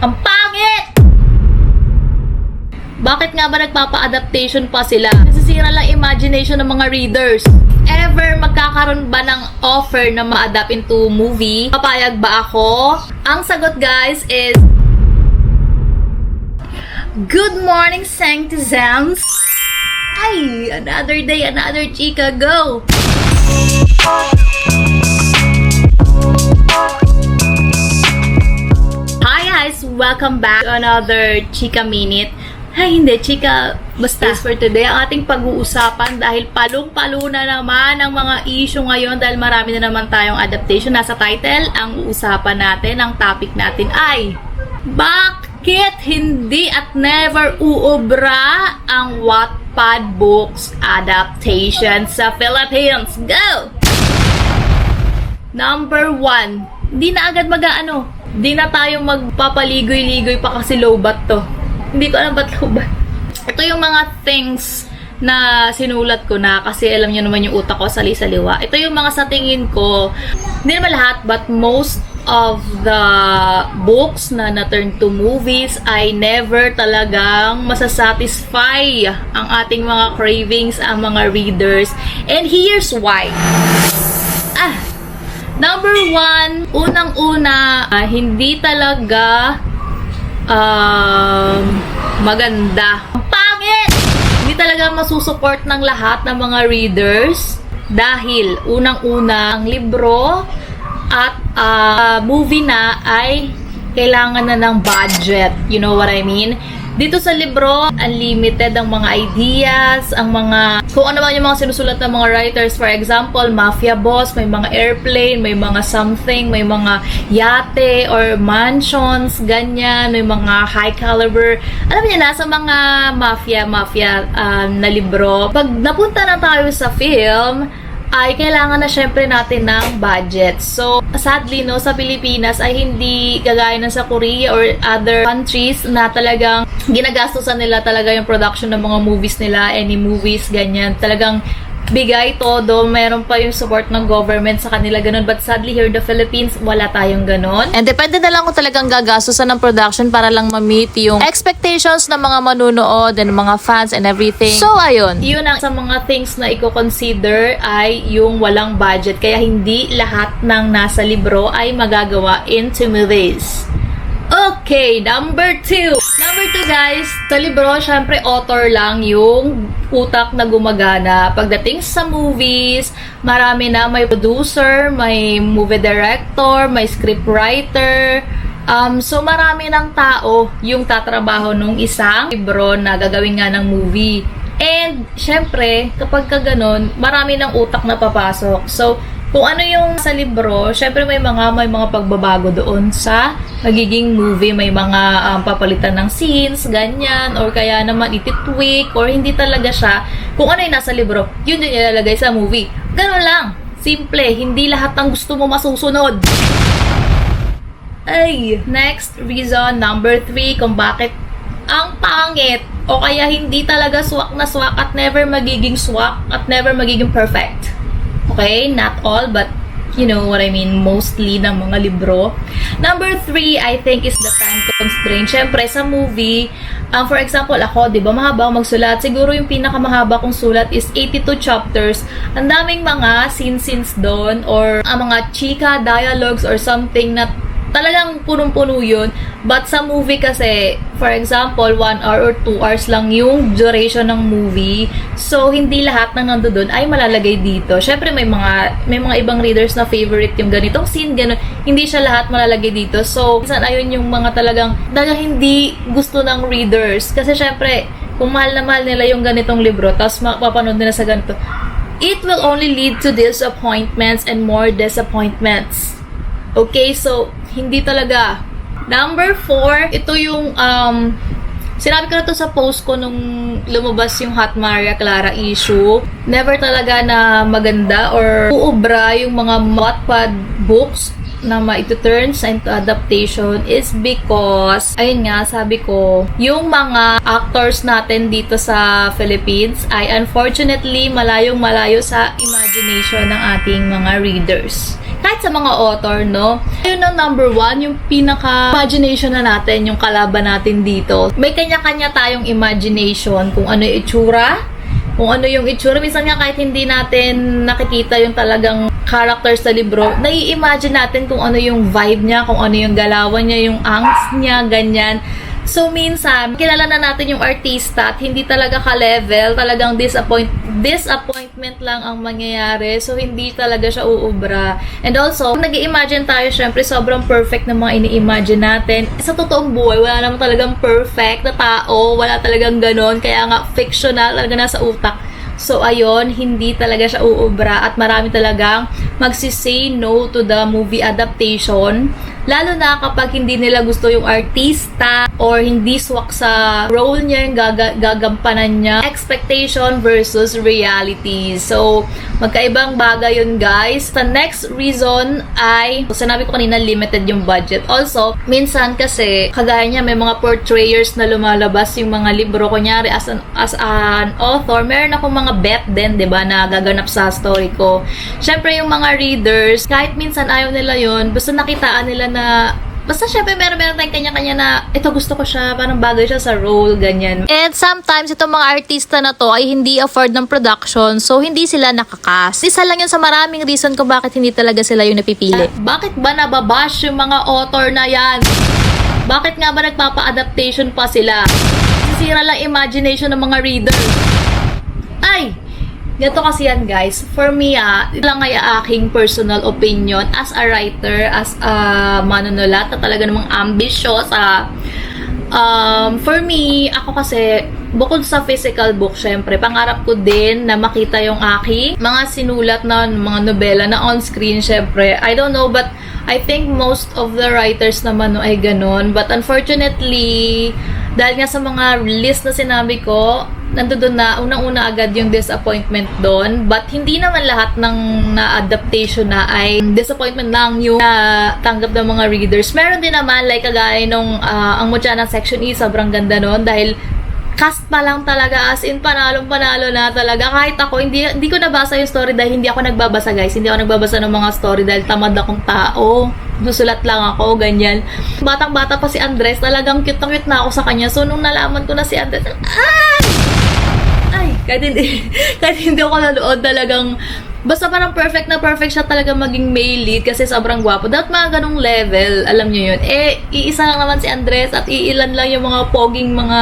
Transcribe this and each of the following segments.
Ang pangit! Bakit nga ba nagpapa-adaptation pa sila? Nasisira lang imagination ng mga readers. Ever magkakaroon ba ng offer na ma-adapt into movie? Papayag ba ako? Ang sagot guys is good morning, Sanctizams! Ay, another day, another chika, go! Hi guys! Welcome back to another Chika Minute. Ay, hindi, chika, basta for today, ang ating pag-uusapan dahil palong-palo na naman ang mga issue ngayon dahil marami na naman tayong adaptation. Nasa title, ang uusapan natin, ang topic natin ay bakit hindi at never uubra ang Wattpad books adaptation sa Philippines? Go! Number 1, hindi na agad mag-ano, hindi na tayo magpapaligoy-ligoy pa kasi lowbat to. Hindi ko alam ba't ba. Ito yung mga things na sinulat ko na kasi alam nyo naman yung utak ko sali-saliwa. Ito yung mga sa tingin ko, hindi naman lahat but most of the books na na-turn to movies ay never talagang masasatisfy ang ating mga cravings, ang mga readers. And here's why. Number 1, unang-una, hindi talaga maganda. Ang pangit! Hindi talaga masusupport ng lahat ng mga readers dahil unang-una ang libro at movie na ay kailangan na ng budget. You know what I mean? Dito sa libro, unlimited ang mga ideas, ang mga, kung ano man yung mga sinusulat ng mga writers. For example, mafia boss, may mga airplane, may mga something, may mga yate or mansions, ganyan, may mga high caliber. Alam niyo na, sa mga mafia na libro, pag napunta na tayo sa film, ay kailangan na syempre natin ng budget. So, sadly, no, sa Pilipinas ay hindi gagaya na sa Korea or other countries na talagang ginagastusan nila talaga yung production ng mga movies nila, any movies, ganyan. Talagang bigay todo, meron pa yung support ng government sa kanila, ganun. But sadly, here in the Philippines, wala tayong ganun. And depende na lang kung talagang gagastusan ng production para lang ma-meet yung expectations ng mga manunood and mga fans and everything. So, ayun. Yun ang sa mga things na i-consider ay yung walang budget. Kaya hindi lahat ng nasa libro ay magagawa into movies. Okay, number 2. Number 2 guys, sa libro, syempre author lang yung utak na gumagana. Pagdating sa movies, marami na, may producer, may movie director, may scriptwriter. So marami ng tao yung tatrabaho nung isang libro na gagawin nga ng movie. And syempre, kapag ka ganun, marami ng utak na papasok. So, kung ano yung sa libro, syempre may mga pagbabago doon sa magiging movie. May mga papalitan ng scenes, ganyan, or kaya naman ititweak, or hindi talaga siya. Kung ano yung nasa libro, yun yung ilalagay sa movie. Ganun lang. Simple. Hindi lahat ng gusto mo masusunod. Ay, next reason, number 3, kung bakit ang pangit o kaya hindi talaga swak na swak at never magiging swak at never magiging perfect. Okay? Not all, but you know what I mean, mostly ng mga libro. Number 3, I think, is the time constraint. Siyempre, sa movie, for example, ako, di ba, mahaba akong magsulat. Siguro yung pinakamahaba kong sulat is 82 chapters. Ang daming mga scenes doon, or mga chika, dialogues, or something na talagang punong-puno yun. But sa movie kasi, for example, 1 hour or 2 hours lang yung duration ng movie. So, hindi lahat ng nandoon ay malalagay dito. Syempre, may mga ibang readers na favorite yung ganitong scene, ganun. Hindi siya lahat malalagay dito. So, minsan ayun yung mga talagang hindi gusto ng readers. Kasi syempre, kung mahal na mahal nila yung ganitong libro, tapos mapapanood nila sa ganito, it will only lead to disappointments and more disappointments. Okay, so, hindi talaga. Number 4, ito yung, sinabi ko na to sa post ko nung lumabas yung Hot Maria Clara issue. Never talaga na maganda or uubra yung mga Wattpad books na ma-turn sa into adaptation is because, ayun nga, sabi ko, yung mga actors natin dito sa Philippines ay unfortunately malayong malayo sa imagination ng ating mga readers. Kahit sa mga author, no? Yun ang number one, yung pinaka-imagination na natin, yung kalaban natin dito. May kanya-kanya tayong imagination kung ano yung itsura, kung ano yung itsura. Minsan nga kahit hindi natin nakikita yung talagang characters sa libro, nai-imagine natin kung ano yung vibe niya, kung ano yung galawan niya, yung angst niya, ganyan. So, minsan, kilala na natin yung artista at hindi talaga ka-level, talagang disappointment lang ang mangyayari. So, hindi talaga siya uubra. And also, kung nag-i-imagine tayo, syempre, sobrang perfect na mga ini-imagine natin. Sa totoong buhay, wala naman talagang perfect na tao, wala talagang ganon. Kaya nga, fictional, talaga nasa utak. So, ayun, hindi talaga siya uubra at marami talagang magsisay no to the movie adaptation. Lalo na kapag hindi nila gusto yung artista or hindi swak sa role niya, yung gagampanan niya. Expectation versus reality. So, magkaibang bagay yun, guys. The next reason ay, sinabi ko kanina, limited yung budget. Also, minsan kasi, kagaya niya, may mga portrayers na lumalabas yung mga libro. Kunyari, as an author, meron akong mga bet din, diba, na gaganap sa story ko. Syempre, yung mga readers, kahit minsan ayaw nila yun, basta nakitaan nila na basta syempre meron tayong kanya-kanya na ito gusto ko siya, parang bagay siya sa role, ganyan. And sometimes itong mga artista na to ay hindi afford ng production, so hindi sila nakakast. Isa lang yun sa maraming reason kung bakit hindi talaga sila yung napipili. Bakit ba nababash yung mga author na yan? Bakit nga ba nagpapa-adaptation pa sila? Sisira lang imagination ng mga reader. Ay! Ganito kasi yan, guys. For me, ito lang ay aking personal opinion as a writer, as a manunulat na talaga namang ambitious. For me, ako kasi, bukod sa physical book, syempre, pangarap ko din na makita yung aking mga sinulat na mga nobela na on-screen, syempre. I don't know, but I think most of the writers naman ay ganun. But unfortunately, dahil nga sa mga list na sinabi ko, nandoon na unang-una agad yung disappointment doon. But hindi naman lahat ng na-adaptation na ay disappointment lang yung tanggap ng mga readers. Meron din naman, like kagaya nung ang mutya ng Section E, sobrang ganda noon dahil cast pa lang talaga, as in panalong-panalo na talaga. Kahit ako, hindi ko nabasa yung story dahil hindi ako nagbabasa, guys. Hindi ako nagbabasa ng mga story dahil tamad akong tao. Susulat lang ako, ganyan. Batang-bata pa si Andres, talagang cute na cute na ako sa kanya. So, nung nalaman ko na si Andres, kahit hindi ako nanood, talagang basta parang perfect na perfect siya talaga maging male lead kasi sobrang gwapo. Dapat mga ganong level, alam nyo yun. Iisa lang naman si Andres at iilan lang yung mga poging mga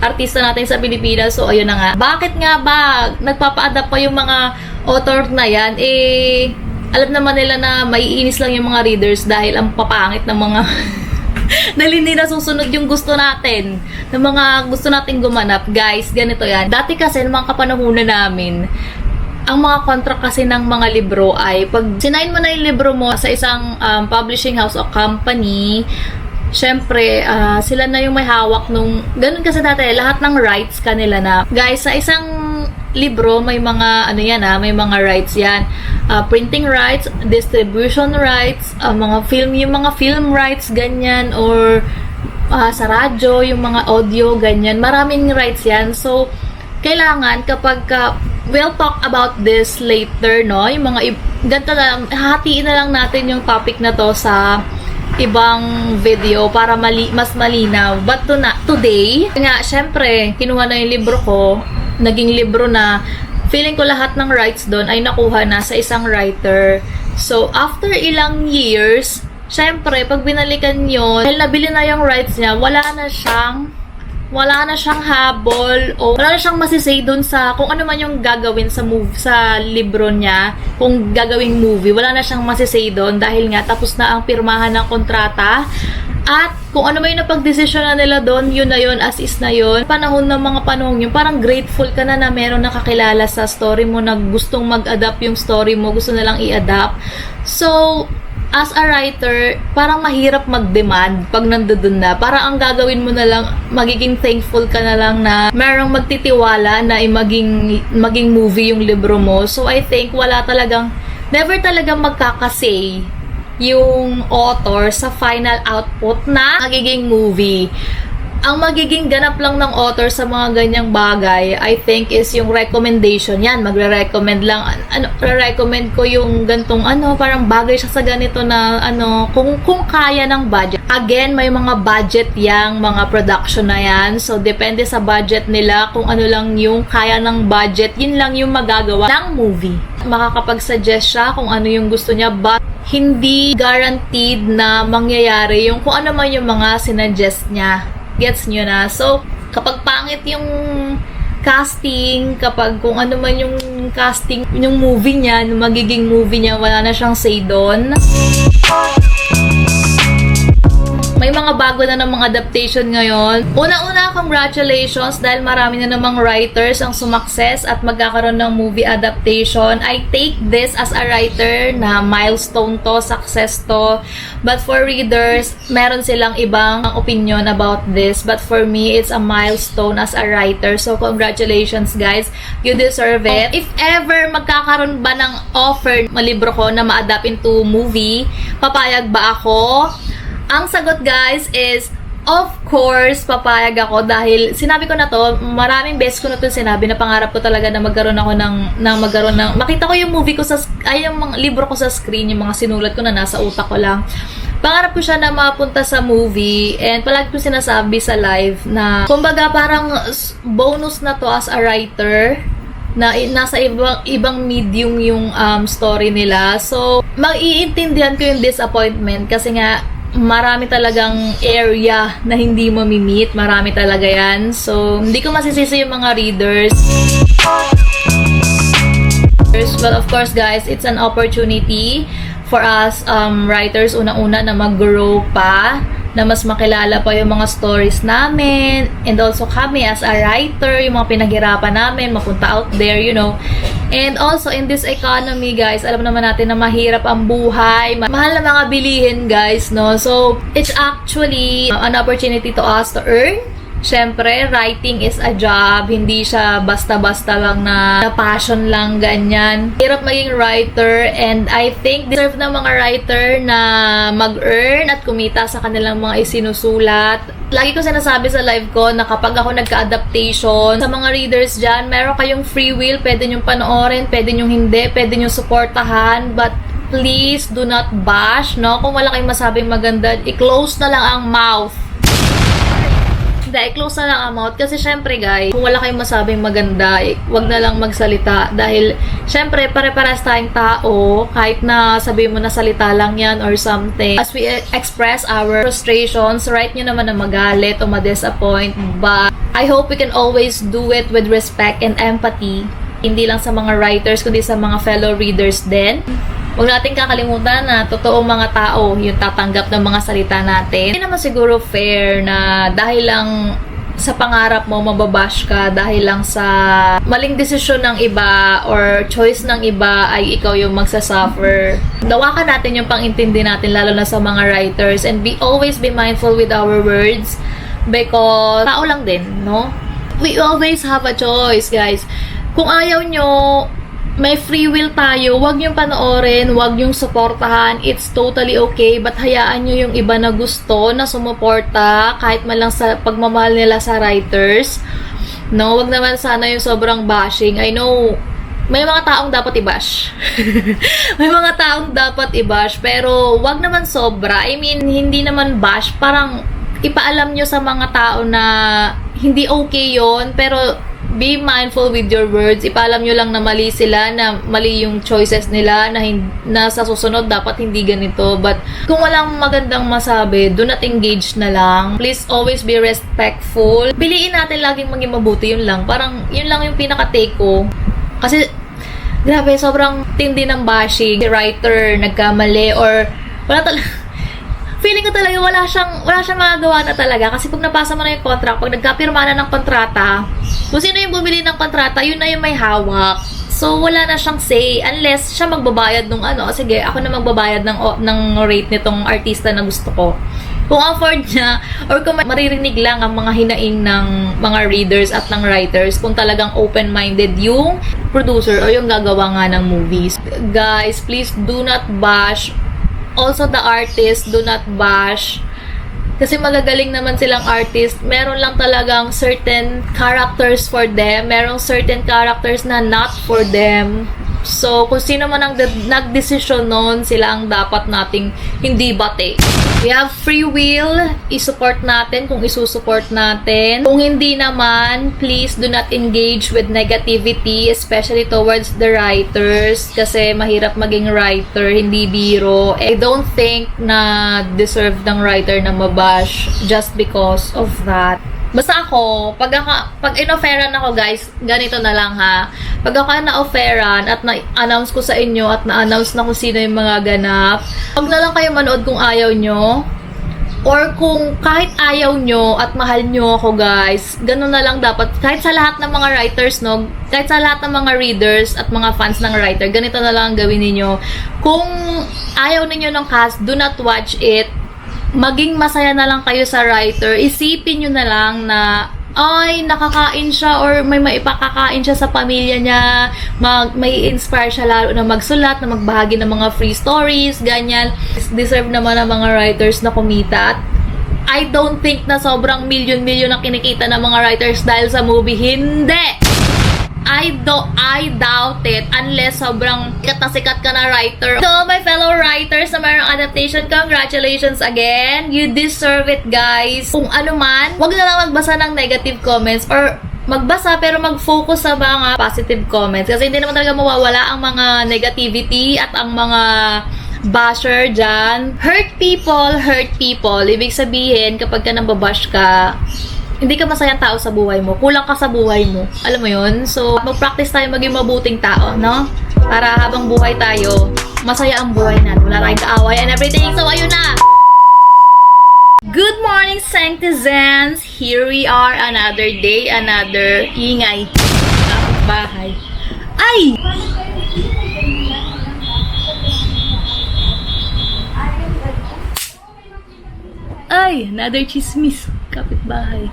artista natin sa Pilipinas. So, ayun na nga. Bakit nga ba nagpapa-adapt pa yung mga author na yan? Alam naman nila na maiinis lang yung mga readers dahil ang papangit ng mga dahil hindi nasusunod yung gusto natin ng mga gusto nating gumanap. Guys, ganito yan. Dati kasi, ng mga kapanahunan namin, ang mga contract kasi ng mga libro ay pag sinayin mo na yung libro mo sa isang publishing house o company, syempre, sila na yung may hawak nung ganun kasi dati, lahat ng rights kanila na. Guys, sa isang libro, may mga, may mga rights yan. Printing rights, distribution rights, yung mga film rights, ganyan, or sa radyo, yung mga audio, ganyan. Maraming rights yan. So, kailangan kapag we'll talk about this later, no? Yung mga, ganito lang, hahatiin na lang natin yung topic na to sa ibang video para mas malinaw. But today, nga, syempre, kinuha na yung libro ko, naging libro na, feeling ko lahat ng rights doon ay nakuha na sa isang writer. So, after ilang years, syempre, pag binalikan yun, dahil nabili na yung rights niya, wala na siyang habol o wala na siyang masisay doon sa kung ano man yung gagawin sa libro niya, kung gagawing movie, wala na siyang masisay doon dahil nga tapos na ang pirmahan ng kontrata. At kung ano may napag-desisyon na nila doon, yun na yun, as is na yun. Panahon ng mga panahon yun, parang grateful ka na meron nakakilala sa story mo na gustong mag-adapt yung story mo, gusto na lang i-adapt. So, as a writer, parang mahirap mag-demand pag nandoon na. Parang ang gagawin mo na lang, magiging thankful ka na lang na merong magtitiwala na maging movie yung libro mo. So, I think never talagang magkakasay yung author sa final output na magiging movie. Ang magiging ganap lang ng author sa mga ganyang bagay, I think, is yung recommendation. Yan, magre-recommend lang. Re-recommend ko yung gantong parang bagay siya sa ganito na kung kaya ng budget. Again, may mga budget yang mga production na yan. So, depende sa budget nila kung ano lang yung kaya ng budget. Yun lang yung magagawa ng movie. Makakapag-suggest siya kung ano yung gusto niya, but hindi guaranteed na mangyayari yung kung ano man yung mga sinuggest niya. Gets nyo na? So, kapag pangit yung casting, kapag kung ano man yung casting, yung movie niya, yung magiging movie niya, wala na siyang say doon. May mga bago na ng mga adaptation ngayon. Una-una, congratulations dahil marami na namang writers ang sumakses at magkakaroon ng movie adaptation. I take this as a writer na milestone to, success to. But for readers, meron silang ibang opinion about this. But for me, it's a milestone as a writer. So, congratulations guys. You deserve it. If ever magkakaroon ba ng offer ng libro ko na ma-adapt into movie, papayag ba ako? Ang sagot guys is, of course, papayag ako dahil sinabi ko na to, maraming beses ko na to sinabi na pangarap ko talaga na magkaroon ako makita ko yung movie ko yung mga libro ko sa screen, yung mga sinulat ko na nasa utak ko lang. Pangarap ko siya na mapunta sa movie and palagi ko sinasabi sa live na kumbaga parang bonus na to as a writer na nasa ibang medium yung story nila. So, maiintindihan ko yung disappointment kasi nga marami talagang area na hindi mo mi-meet. Marami talaga yan. So, hindi ko masisisi yung mga readers. But of course, guys, it's an opportunity for us writers, unang-una, na mag-grow pa, na mas makilala pa yung mga stories namin, and also kami as a writer, yung mga pinaghirapan namin, mapunta out there, you know. And also, in this economy, guys, alam naman natin na mahirap ang buhay, mahal na mga bilihin, guys, no? So, it's actually an opportunity to us to earn. Siyempre, writing is a job. Hindi siya basta-basta lang na passion lang, ganyan. Hirap maging writer, and I think deserve ng mga writer na mag-earn at kumita sa kanilang mga isinusulat. Lagi ko sinasabi sa live ko na kapag ako nagka-adaptation, sa mga readers dyan, meron kayong free will, pwede nyong panoorin, pwede nyong hindi, pwede nyong supportahan, but please do not bash, no? Kung wala kayong masabing maganda, i-close na lang ang mouth. I-close na lang ang mouth kasi syempre guys, kung wala kayong masabing maganda, wag na lang magsalita dahil syempre pare-paras tayong tao, kahit na sabihin mo na salita lang yan or something. As we express our frustrations, right nyo naman na magalit o ma-disappoint, but I hope we can always do it with respect and empathy, hindi lang sa mga writers kundi sa mga fellow readers din. Huwag natin kakalimutan na totoong mga tao yung tatanggap ng mga salita natin. Hindi naman siguro fair na dahil lang sa pangarap mo, mababash ka dahil lang sa maling desisyon ng iba or choice ng iba ay ikaw yung magsasuffer. Dawakan natin yung pang-intindi natin, lalo na sa mga writers, and always be mindful with our words because tao lang din, no? We always have a choice, guys. Kung ayaw nyo, may free will tayo, wag yung panoorin, wag yung suportahan, it's totally okay, but hayaan nyo yung iba na gusto na sumuporta kahit man lang sa pagmamahal nila sa writers, no? Wag naman sana yung sobrang bashing. I know may mga taong dapat i-bash may mga taong dapat i-bash, pero wag naman sobra. I mean, hindi naman bash, parang ipaalam nyo sa mga tao na hindi okay yon, pero be mindful with your words. Ipaalam nyo lang na mali sila, na mali yung choices nila, na sa susunod dapat hindi ganito. But kung walang magandang masabi, do not engage na lang. Please always be respectful. Piliin natin laging maging mabuti, yun lang. Parang yun lang yung pinaka-take ko. Kasi grabe, sobrang tindi ng bashing. Si writer nagkamali or wala talaga. Feeling ko talaga wala siyang magagawa na talaga kasi pag napasa mo na yung contract, pag nagkapirma na ng kontrata, kung sino yung bumili ng kontrata, yun na yung may hawak. So, wala na siyang say unless siya magbabayad ng sige, ako na magbabayad ng rate nitong artista na gusto ko. Kung afford niya, or kung maririnig lang ang mga hinaing ng mga readers at ng writers, kung talagang open-minded yung producer o yung gagawa nga ng movies. Guys, please do not bash also the artists, do not bash. Kasi magagaling naman silang artist. Meron lang talagang certain characters for them. Merong certain characters na not for them. So, kung sino man ang nagdesisyon nun, sila ang dapat nating hindi bate. We have free will. I-support natin kung isusupport natin. Kung hindi naman, please do not engage with negativity, especially towards the writers. Kasi mahirap maging writer, hindi biro. I don't think na deserve ng writer na mabash just because of that. Basta ako, pag in-offeran ako guys, ganito na lang ha. Pag ako na-offeran at na-announce ko sa inyo at na-announce na kung sino yung mga ganap, huwag na lang kayo manood kung ayaw nyo. Or kung kahit ayaw nyo at mahal nyo ako guys, ganun na lang dapat. Kahit sa lahat ng mga writers, no? Kahit sa lahat ng mga readers at mga fans ng writer, ganito na lang ang gawin ninyo. Kung ayaw ninyo ng cast, do not watch it. Maging masaya na lang kayo sa writer. Isipin nyo na lang na ay, nakakain siya or may maipakakain siya sa pamilya niya. May inspire siya lalo na magsulat, na magbahagi ng mga free stories, ganyan. Deserve naman ng mga writers na kumita. At I don't think na sobrang milyon-milyon ang kinikita ng mga writers dahil sa movie. Hindi! I doubt it unless sobrang sikat ka na writer. So, my fellow writers na mayroong adaptation, congratulations again. You deserve it, guys. Kung ano man, wag na lang magbasa ng negative comments or magbasa pero mag-focus sa mga positive comments. Kasi hindi naman talaga mawawala ang mga negativity at ang mga basher dyan. Hurt people. Ibig sabihin, kapag ka nambabash ka, hindi ka masayang tao sa buhay mo. Kulang ka sa buhay mo. Alam mo yun? So, mag-practice tayo maging mabuting tao, no? Para habang buhay tayo, masaya ang buhay natin. Wala tayong kaaway and everything. So, ayun na! Good morning, Sanctizens! Here we are, another day, another ingay. Bahay. Ay! Ay! Another chismis. Kapitbahay.